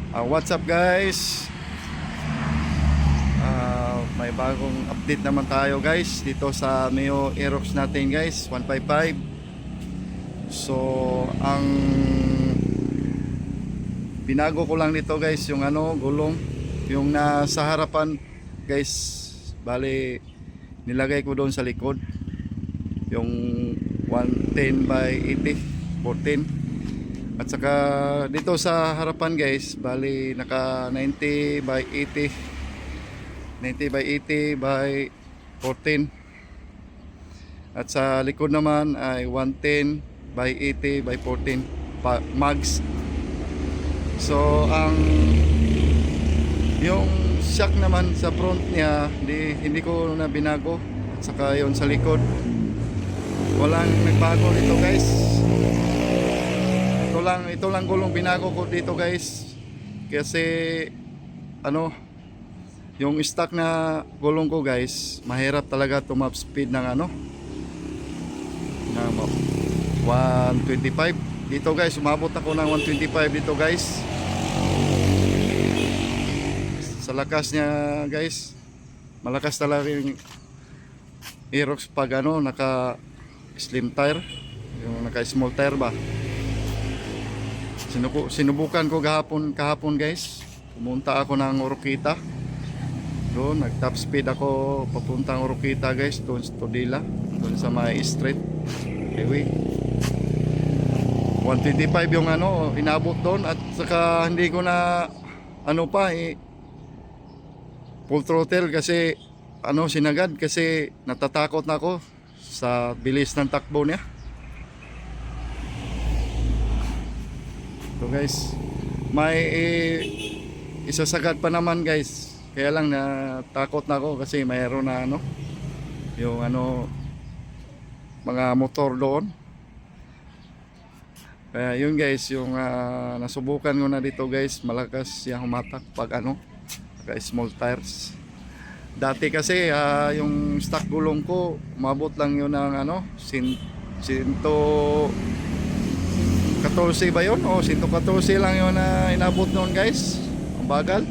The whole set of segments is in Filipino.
What's up guys? May bagong update naman tayo guys dito sa Neo Aerox natin guys, 155. So ang binago ko lang dito guys yung gulong, yung nasa harapan guys, bali nilagay ko doon sa likod yung 110 by 80 14. At saka dito sa harapan guys, bali naka 90 by 80 90 by 80 by 14. At sa likod naman ay 110 by 80 by 14 mags. So yung shock naman sa front niya hindi ko na binago. At saka yung sa likod walang nagbago dito guys. Ito lang gulong binago ko dito guys, kasi yung stock na gulong ko guys, mahirap talaga tumap speed ng na 125 dito guys. Umabot ako ng 125 dito guys sa lakas niya guys. Malakas talaga yung Aerox pag naka slim tire, yung naka small tire ba. Sinubukan ko kahapon guys. Pumunta ako ng Oroquita. Doon nag top speed ako papuntang Oroquita guys, doon sa Todila, doon sa may street highway. 125 yung inabot doon. At saka hindi ko na full throttle kasi sinagad, kasi natatakot na ako sa bilis ng takbo niya. So guys, may isasagad pa naman guys. Kaya lang natakot na ako kasi mayroon na yung mga motor doon. Kaya yun guys, yung nasubukan ko na dito guys, malakas yung humatak pag naka small tires. Dati kasi yung stock gulong ko umabot lang yun ng 114 ba yun? O 114 lang yun na inabot noon guys. Ang bagal.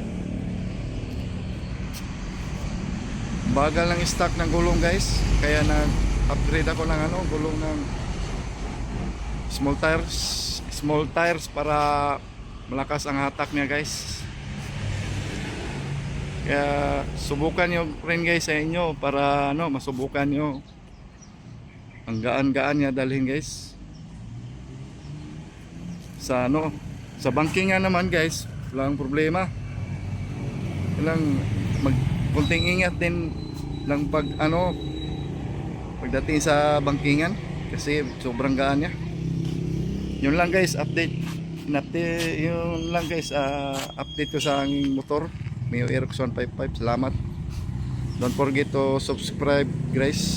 Bagal ng stock ng gulong guys. Kaya nag-upgrade ako ng gulong ng small tires para malakas ang hatak niya guys. Kaya subukan nyo rin guys sa inyo para masubukan nyo. Ang gaan-gaan niya dalhin guys. Sa sa bankingan naman guys, walang problema. Kailang kunting ingat din lang pagdating sa bankingan kasi sobrang gaan niya. Yun lang guys, yun lang guys, update ko sa aking motor Neo Aerox 155. Salamat. Don't forget to subscribe guys.